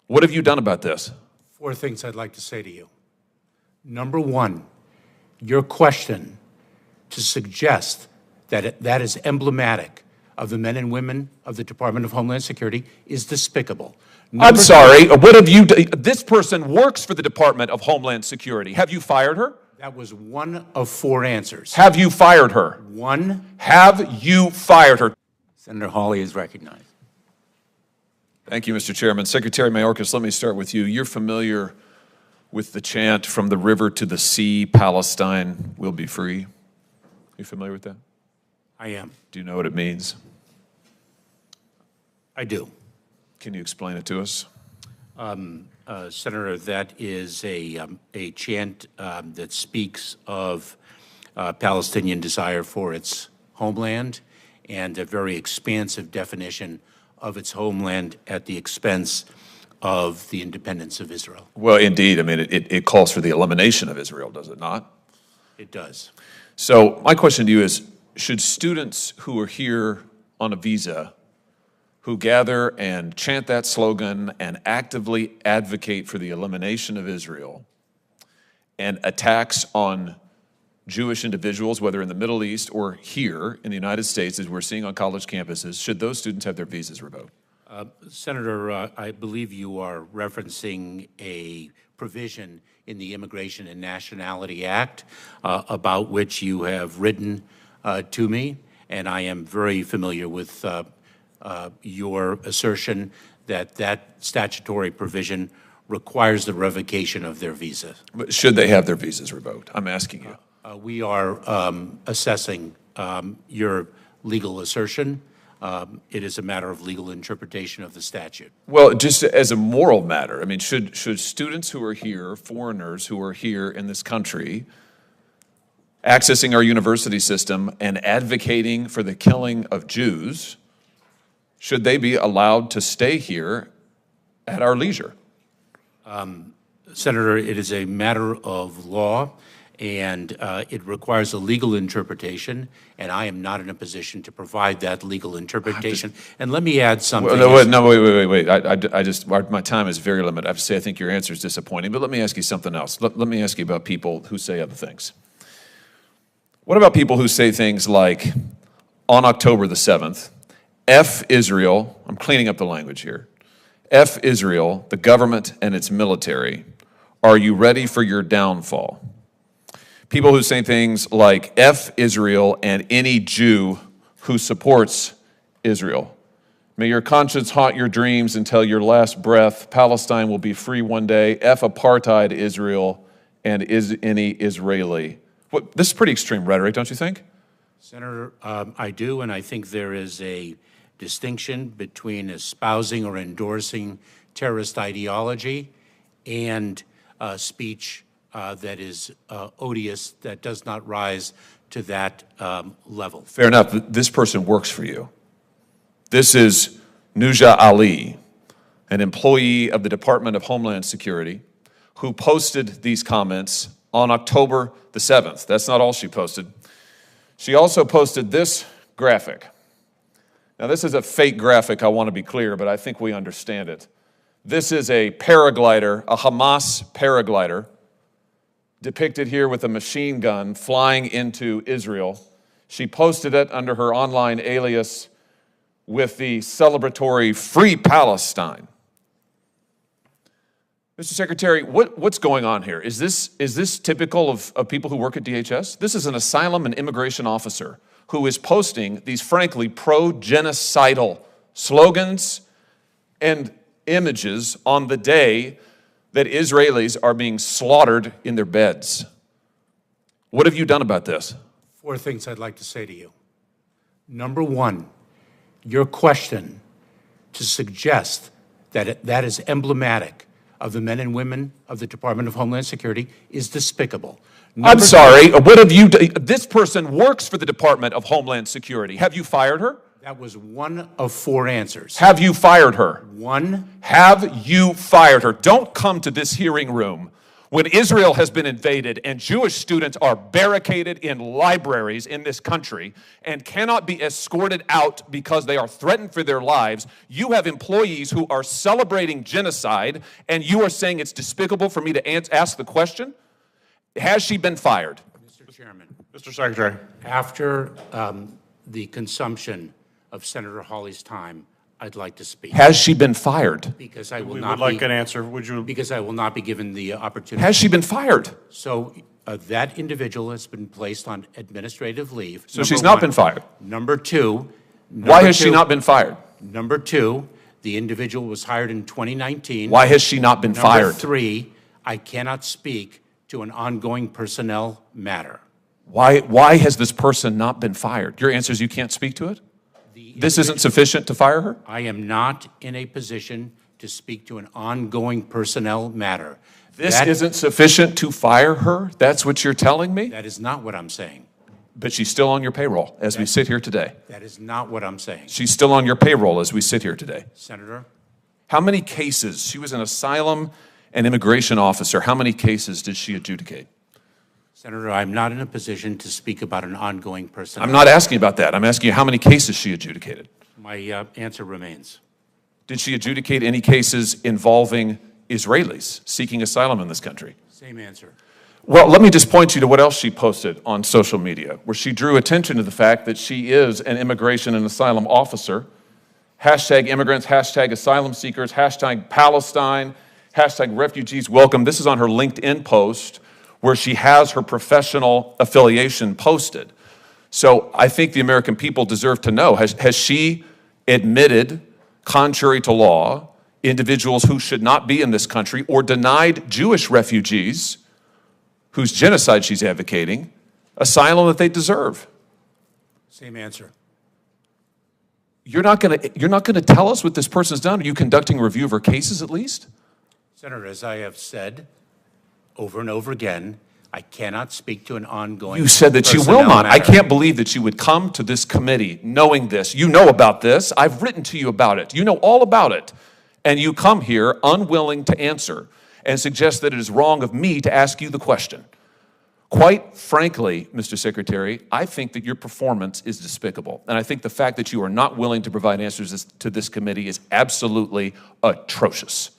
What have you done about this? Four things I'd like to say to you. Number one, your question to suggest that that is emblematic of the men and women of the Department of Homeland Security is despicable. I'm sorry, what have you done? This person works for the Department of Homeland Security. Have you fired her? That was one of four answers. Have you fired her? One. Have you fired her? Senator Hawley is recognized. Thank you, Mr. Chairman. Secretary Mayorkas, let me start with you. You're familiar with the chant, "From the river to the sea, Palestine will be free." You familiar with that? I am. Do you know what it means? I do. Can you explain it to us? Senator, that is a chant that speaks of Palestinian desire for its homeland and a very expansive definition of its homeland at the expense of the independence of Israel. Well, indeed. I mean, it calls for the elimination of Israel, does it not? It does. So my question to you is, should students who are here on a visa, who gather and chant that slogan and actively advocate for the elimination of Israel and attacks on Jewish individuals, whether in the Middle East or here in the United States, as we're seeing on college campuses, should those students have their visas revoked? Senator, I believe you are referencing a provision in the Immigration and Nationality Act about which you have written to me, and I am very familiar with your assertion that that statutory provision requires the revocation of their visa. But should they have their visas revoked? I'm asking you. We are assessing your legal assertion. It is a matter of legal interpretation of the statute. Well, just as a moral matter, I mean, should students who are here, foreigners who are here in this country, accessing our university system and advocating for the killing of Jews, should they be allowed to stay here at our leisure? Senator, it is a matter of law, and it requires a legal interpretation, and I am not in a position to provide that legal interpretation. And let me add something. Wait. I just, my time is very limited. I have to say, I think your answer is disappointing, but let me ask you something else. Let me ask you about people who say other things. What about people who say things like, on October the 7th, F Israel, I'm cleaning up the language here, F Israel, the government and its military, are you ready for your downfall? People who say things like F Israel and any Jew who supports Israel. May your conscience haunt your dreams until your last breath. Palestine will be free one day. F apartheid Israel and any Israeli. This is pretty extreme rhetoric, don't you think? Senator, I do, and I think there is a distinction between espousing or endorsing terrorist ideology and speech that is odious, that does not rise to that level. Fair enough. This person works for you. This is Nuja Ali, an employee of the Department of Homeland Security, who posted these comments on October the 7th. That's not all she posted. She also posted this graphic. Now, this is a fake graphic, I want to be clear, but I think we understand it. This is a paraglider, a Hamas paraglider, depicted here with a machine gun flying into Israel. She posted it under her online alias with the celebratory Free Palestine. Mr. Secretary, what's going on here? Is this typical of people who work at DHS? This is an asylum and immigration officer who is posting these, frankly, pro-genocidal slogans and images on the day that Israelis are being slaughtered in their beds. What have you done about this? Four things I'd like to say to you. Number one, your question to suggest that that is emblematic of the men and women of the Department of Homeland Security is despicable. I'm sorry, what have you done? This person works for the Department of Homeland Security. Have you fired her? That was one of four answers. Have you fired her? One. Have you fired her? Don't come to this hearing room When Israel has been invaded and Jewish students are barricaded in libraries in this country and cannot be escorted out because they are threatened for their lives, you have employees who are celebrating genocide, and you are saying it's despicable for me to ask the question? Has she been fired? Mr. Chairman. Mr. Secretary. After the consumption of Senator Hawley's time, I'd like to speak. Has she been fired? Because I will We not would like be, an answer. Would you? because I will not be given the opportunity. Has she been fired? So that individual has been placed on administrative leave. So she's not been fired. Number two. Why has she not been fired? Number two, the individual was hired in 2019. Why has she not been fired? Number three, I cannot speak to an ongoing personnel matter. Why has this person not been fired? Your answer is you can't speak to it? This isn't sufficient to fire her? I am not in a position to speak to an ongoing personnel matter. This isn't sufficient to fire her? That's what you're telling me? That is not what I'm saying. But she's still on your payroll as we sit here today. That is not what I'm saying. She's still on your payroll as we sit here today. Senator? How many cases? She was an asylum and immigration officer. How many cases did she adjudicate? Senator, I'm not in a position to speak about an ongoing personnel. I'm not asking about that. I'm asking you how many cases she adjudicated. My answer remains. Did she adjudicate any cases involving Israelis seeking asylum in this country? Same answer. Well, let me just point you to what else she posted on social media, where she drew attention to the fact that she is an immigration and asylum officer. Hashtag immigrants, hashtag asylum seekers, hashtag Palestine, hashtag refugees welcome. This is on her LinkedIn post where she has her professional affiliation posted. So I think the American people deserve to know, has she admitted, contrary to law, individuals who should not be in this country, or denied Jewish refugees whose genocide she's advocating asylum that they deserve? Same answer. You're not going to tell us what this person's done? Are you conducting a review of her cases at least? Senator, as I have said over and over again, I cannot speak to an ongoing You said that you will personnel not. I matter. can't believe that you would come to this committee knowing this. You know about this. I've written to you about it. You know all about it. And you come here unwilling to answer and suggest that it is wrong of me to ask you the question. Quite frankly, Mr. Secretary, I think that your performance is despicable. And I think the fact that you are not willing to provide answers to this committee is absolutely atrocious.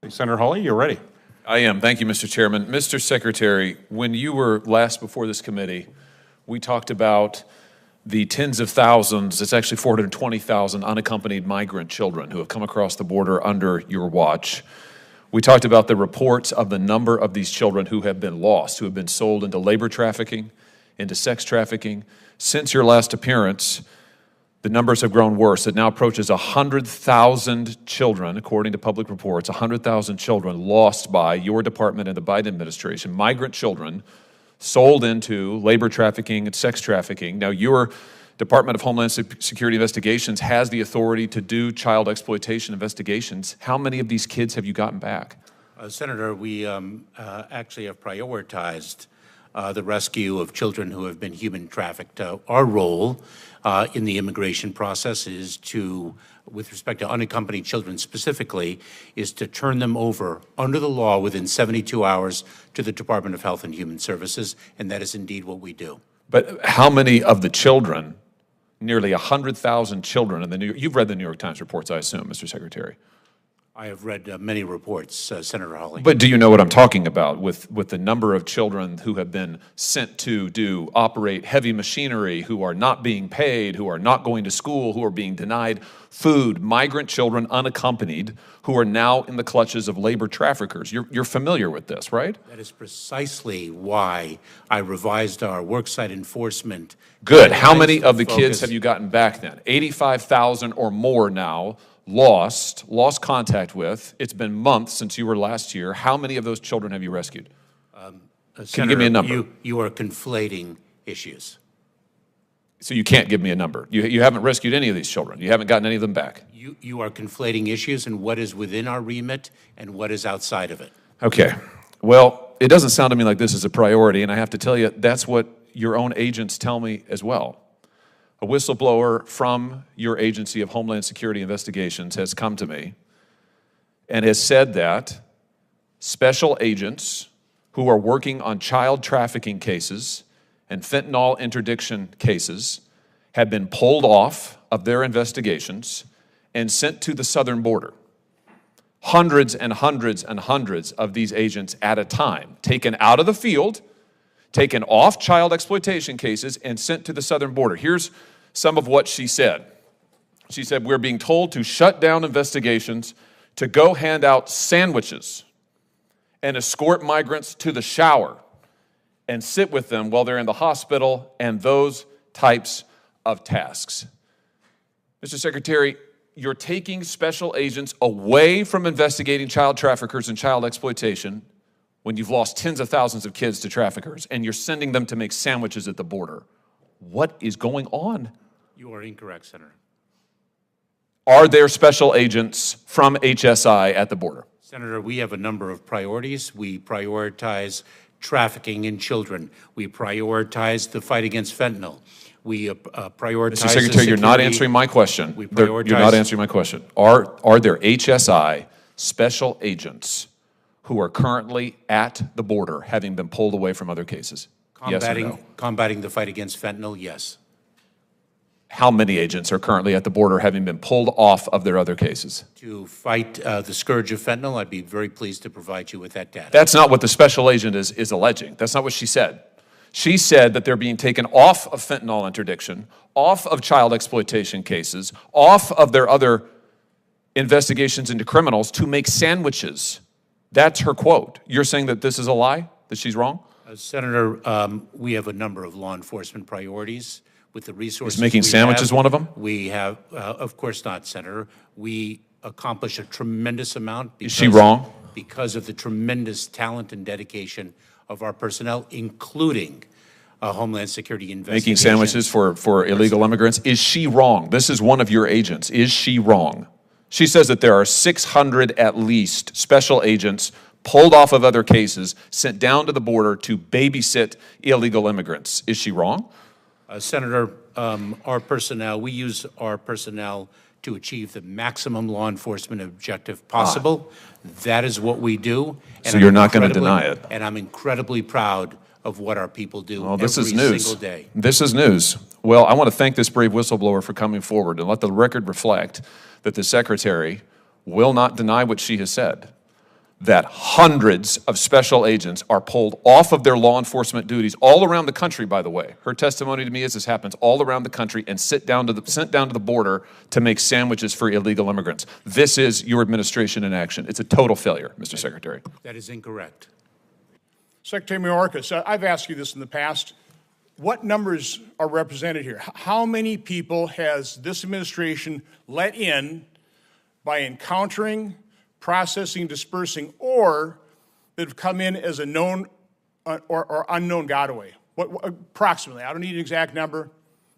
Senator Hawley, you're ready. I am. Thank you, Mr. Chairman. Mr. Secretary, when you were last before this committee, we talked about the tens of thousands, it's actually 420,000 unaccompanied migrant children who have come across the border under your watch. We talked about the reports of the number of these children who have been lost, who have been sold into labor trafficking, into sex trafficking. Since your last appearance, the numbers have grown worse. It now approaches 100,000 children, according to public reports, 100,000 children lost by your department and the Biden administration, migrant children sold into labor trafficking and sex trafficking. Now, your Department of Homeland Security Investigations has the authority to do child exploitation investigations. How many of these kids have you gotten back? Senator, we actually have prioritized the rescue of children who have been human trafficked. Our role in the immigration process is to, with respect to unaccompanied children specifically, is to turn them over under the law within 72 hours to the Department of Health and Human Services, and that is indeed what we do. But how many of the children, nearly 100,000 children, in you've read the New York Times reports, I assume, Mr. Secretary. I have read many reports, Senator Hawley. But do you know what I'm talking about with the number of children who have been sent to operate heavy machinery, who are not being paid, who are not going to school, who are being denied food, migrant children unaccompanied, who are now in the clutches of labor traffickers? You're familiar with this, right? That is precisely why I revised our worksite enforcement. Good. How many of the kids have you gotten back then? 85,000 or more now. Lost contact with. It's been months since you were last here. How many of those children have you rescued? Can you give me a number? You are conflating issues. So you can't give me a number. You haven't rescued any of these children. You haven't gotten any of them back. You are conflating issues and what is within our remit and what is outside of it. Okay. Well, it doesn't sound to me like this is a priority, and I have to tell you, that's what your own agents tell me as well. A whistleblower from your agency of Homeland Security Investigations has come to me and has said that special agents who are working on child trafficking cases and fentanyl interdiction cases have been pulled off of their investigations and sent to the southern border. Hundreds and hundreds and hundreds of these agents at a time, taken out of the field, taken off child exploitation cases, and sent to the southern border. Here's some of what she said. She said, we're being told to shut down investigations, to go hand out sandwiches and escort migrants to the shower and sit with them while they're in the hospital, and those types of tasks. Mr. Secretary, you're taking special agents away from investigating child traffickers and child exploitation when you've lost tens of thousands of kids to traffickers, and you're sending them to make sandwiches at the border. What is going on? You are incorrect, Senator. Are there special agents from HSI at the border? Senator, we have a number of priorities. We prioritize trafficking in children. We prioritize the fight against fentanyl. We prioritize Mr. Secretary, you're not answering my question. You're not answering my question. Are there HSI special agents who are currently at the border having been pulled away from other cases? Yes or no? Combating the fight against fentanyl, yes. How many agents are currently at the border having been pulled off of their other cases? To fight the scourge of fentanyl, I'd be very pleased to provide you with that data. That's not what the special agent is alleging. That's not what she said. She said that they're being taken off of fentanyl interdiction, off of child exploitation cases, off of their other investigations into criminals to make sandwiches. That's her quote. You're saying that this is a lie, that she's wrong? Senator, we have a number of law enforcement priorities with the resources. Is making sandwiches one of them? We have, of course not, Senator. We accomplish a tremendous amount. Is she wrong? Because of the tremendous talent and dedication of our personnel, including Homeland Security investigations. Making sandwiches for illegal immigrants. Is she wrong? This is one of your agents. Is she wrong? She says that there are 600 at least special agents pulled off of other cases, sent down to the border to babysit illegal immigrants. Is she wrong? Senator, our personnel, we use our personnel to achieve the maximum law enforcement objective possible. That is what we do. And so you're not going to deny it. And I'm incredibly proud of what our people do every single day. This is news. Well, I want to thank this brave whistleblower for coming forward and let the record reflect that the Secretary will not deny what she has said, that hundreds of special agents are pulled off of their law enforcement duties all around the country, by the way. Her testimony to me is this happens all around the country and sent down to the border to make sandwiches for illegal immigrants. This is your administration in action. It's a total failure, Mr. Secretary. That is incorrect. Secretary Mayorkas, I've asked you this in the past. What numbers are represented here? How many people has this administration let in by encountering, processing, dispersing, or that have come in as a known or unknown gotaway? What approximately? I don't need an exact number.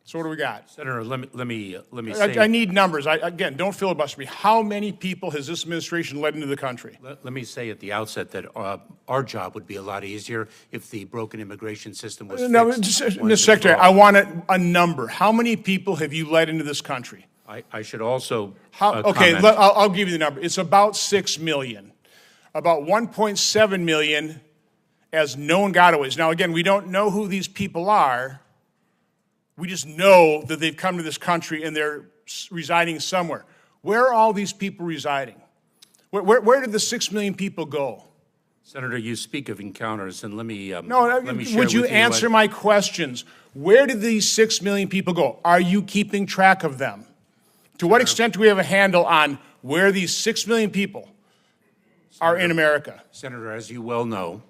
So what do we got? Senator, let me say. I need numbers. Again, don't filibuster me. How many people has this administration let into the country? Let me say at the outset that our job would be a lot easier if the broken immigration system was fixed. No, Mr. Secretary, I want a number. How many people have you let into this country? I should also okay, comment. I'll give you the number. It's about 6 million. About 1.7 million as known gotaways. Now, again, we don't know who these people are. We just know that they've come to this country and they're residing somewhere. Where are all these people residing? Where did the 6 million people go? Senator, you speak of encounters, and let me share would you answer my questions? Where did these 6 million people go? Are you keeping track of them? To what extent do we have a handle on where these 6 million people are in America? Senator, as you well know,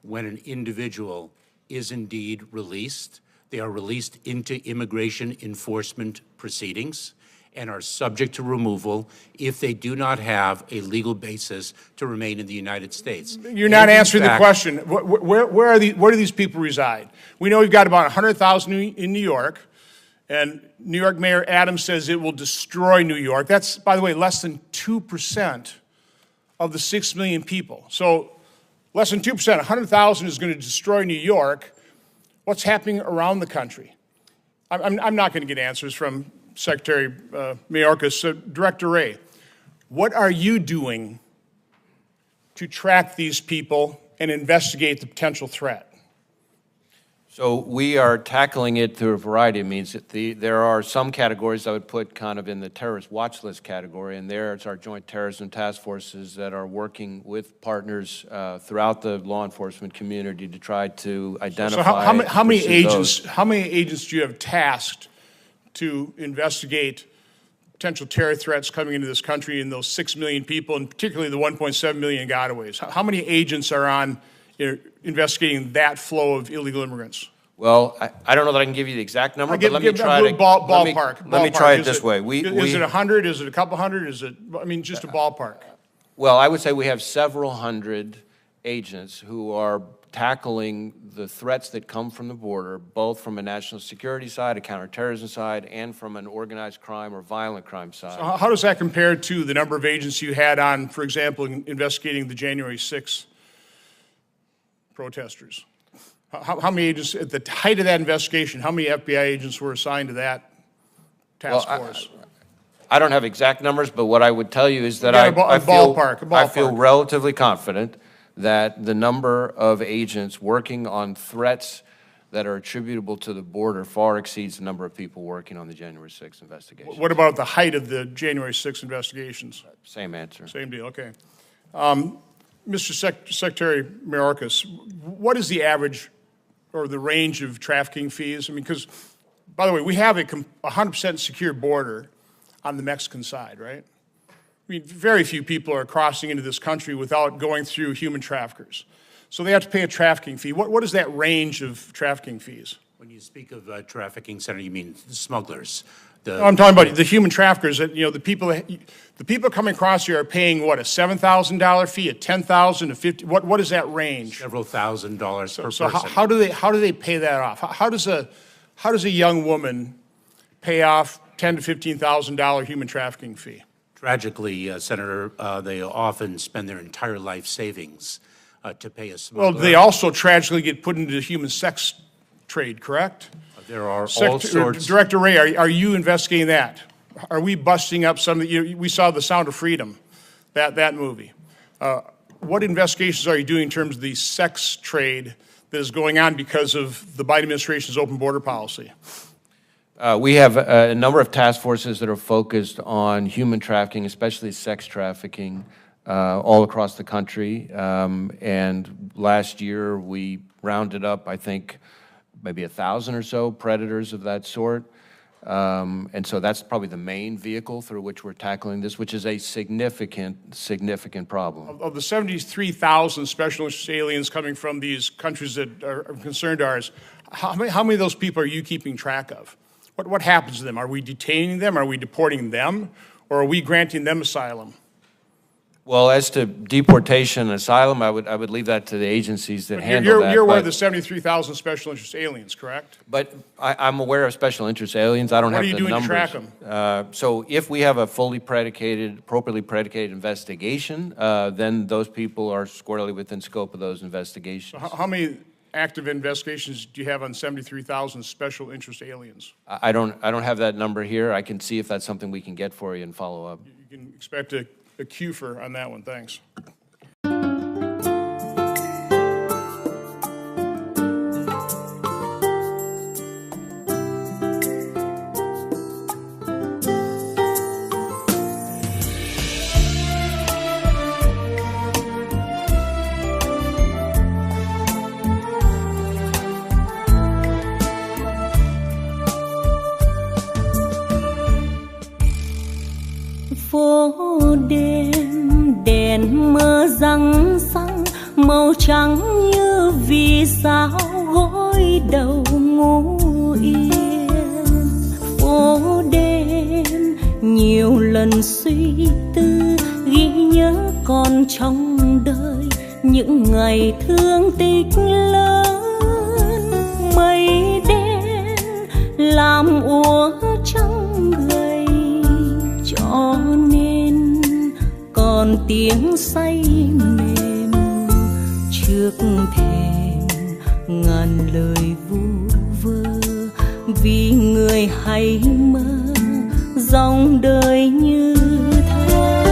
when an individual is indeed released, they are released into immigration enforcement proceedings and are subject to removal if they do not have a legal basis to remain in the United States. You're not answering the question. Where do these people reside? We know we've got about 100,000 in New York, and New York Mayor Adams says it will destroy New York. That's, by the way, less than 2% of the 6 million people. So less than 2%, 100,000 is going to destroy New York. What's happening around the country? I'm not going to get answers from Secretary Mayorkas. Director Wray, what are you doing to track these people and investigate the potential threat? So we are tackling it through a variety of means. There are some categories I would put kind of in the terrorist watch list category, and there it's our joint terrorism task forces that are working with partners throughout the law enforcement community to try to identify. So how many agents do you have tasked to investigate potential terror threats coming into this country and those 6 million people, and particularly the 1.7 million gotaways? How many agents are on investigating that flow of illegal immigrants? Well, I don't know that I can give you the exact number, but let me try to ballpark. Let me try it this way. Is it 100? Is it a couple hundred? Is it? I mean, just a ballpark. Well, I would say we have several hundred agents who are tackling the threats that come from the border, both from a national security side, a counterterrorism side, and from an organized crime or violent crime side. So how does that compare to the number of agents you had on, for example, investigating the January 6th protesters? How many agents, at the height of that investigation, how many FBI agents were assigned to that task force? I don't have exact numbers, but what I would tell you is that I feel relatively confident that the number of agents working on threats that are attributable to the border far exceeds the number of people working on the January 6th investigation. What about the height of the January 6th investigations? Same answer. Same deal, okay. Mr. Secretary Mayorkas, what is the average or the range of trafficking fees? I mean, because, by the way, we have a 100% secure border on the Mexican side, right? I mean, very few people are crossing into this country without going through human traffickers. So they have to pay a trafficking fee. What is that range of trafficking fees? When you speak of trafficking, Senator, you mean smugglers? I'm talking about the human traffickers. That, you know, the people coming across here are paying what, a $7,000 fee, a $10,000, a $50,000. What is that range? Several $1,000s per person. So how do they pay that off? How does a young woman pay off $10,000 to $15,000 human trafficking fee? Tragically, Senator, they often spend their entire life savings to pay a smuggler. Well, they also tragically get put into the human sex trade, correct? There are all sorts. Director Ray, are you investigating that? Are we busting up some? We saw The Sound of Freedom, that movie. What investigations are you doing in terms of the sex trade that is going on because of the Biden administration's open border policy? We have a number of task forces that are focused on human trafficking, especially sex trafficking, all across the country. And last year we rounded up, I think, maybe 1,000 or so predators of that sort. And so that's probably the main vehicle through which we're tackling this, which is a significant problem. Of the 73,000 special interest aliens coming from these countries that are concerned to ours, how many of those people are you keeping track of? What happens to them? Are we detaining them? Are we deporting them? Or are we granting them asylum? Well, as to deportation and asylum, I would leave that to the agencies that handle that. You're aware of the 73,000 special interest aliens, correct? But I'm aware of special interest aliens. I don't have the numbers. What are you doing to track them? So if we have a appropriately predicated investigation, then those people are squarely within scope of those investigations. So how many active investigations do you have on 73,000 special interest aliens? I don't have that number here. I can see if that's something we can get for you and follow up. You can expect a cue on that one. Thanks. Phố đêm đèn mơ răng răng màu trắng như vì sao gối đầu ngủ yên. Phố đêm nhiều lần suy tư ghi nhớ còn trong đời những ngày thương tích lớn. Mây đen làm úa trong gầy cho nên còn tiếng say mềm trước thềm ngàn lời vu vơ vì người hay mơ dòng đời như thơ.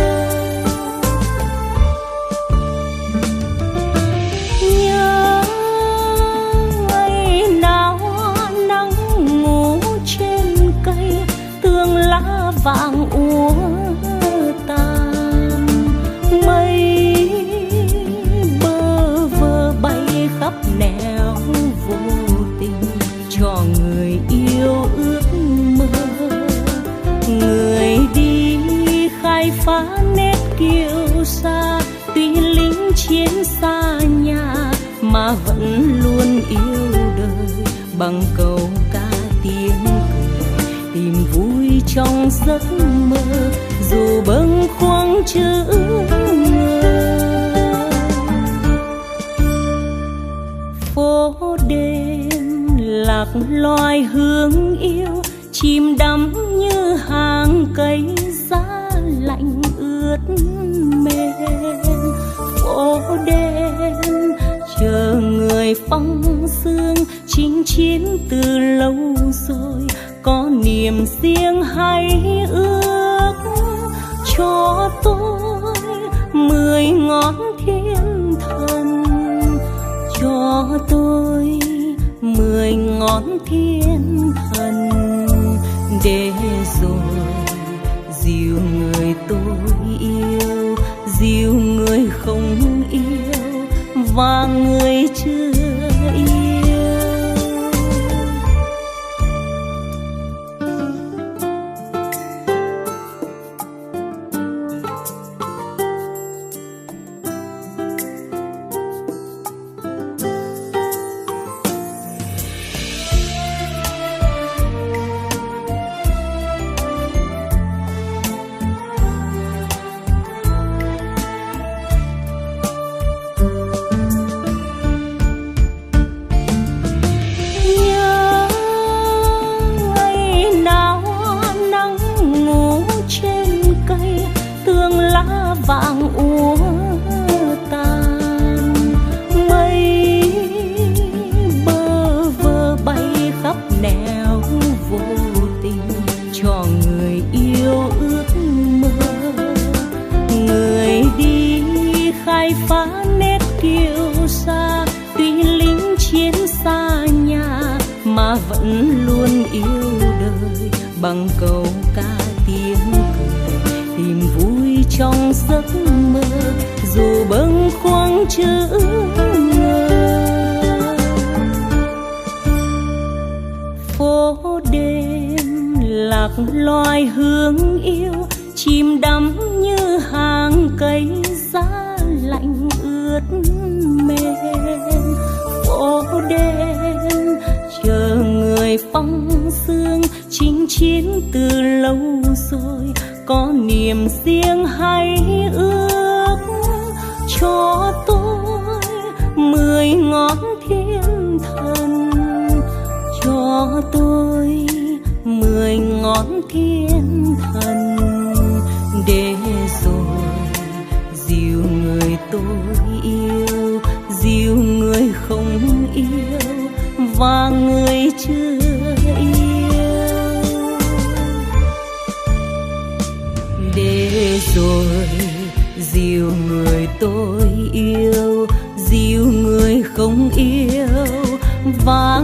phá nét kiêu sa. Tuy lính chiến xa nhà mà vẫn luôn yêu đời, bằng câu ca tiếng cười tìm vui trong giấc mơ, dù bâng khuâng chữ ngờ. Phố đêm lạc loài hương yêu, chìm đắm như hàng cây giá lạnh ướt mềm. Phố đêm chờ người phong sương, chinh chiến từ lâu rồi, có niềm riêng hay ước cho tôi 10 ngón thiên thần, cho tôi 10 ngón thiên thần, để rồi dìu người tôi yêu, dìu người không yêu và người chưa yêu. Vàng úa tàn, mây bơ vơ bay khắp nẻo vô tình, cho người yêu ước mơ. Người đi khai phá nét kiêu sa, tuy lính chiến xa nhà mà vẫn luôn yêu đời, bằng câu ca tiếng cười tìm vui trong giấc mơ, dù bâng khuâng chữ ngờ. Phố đêm lạc loài hương yêu, chìm đắm như hàng cây giá lạnh ướt mềm. Phố đêm chờ người phong sương, chinh chiến từ lâu rồi, có niềm riêng hay ước cho tôi 10 ngón thiên thần, cho tôi 10 ngón thiên thần, để rồi dìu người tôi yêu, dìu người không yêu và người chưa yêu, để rồi dìu người tôi yêu, dìu người không yêu và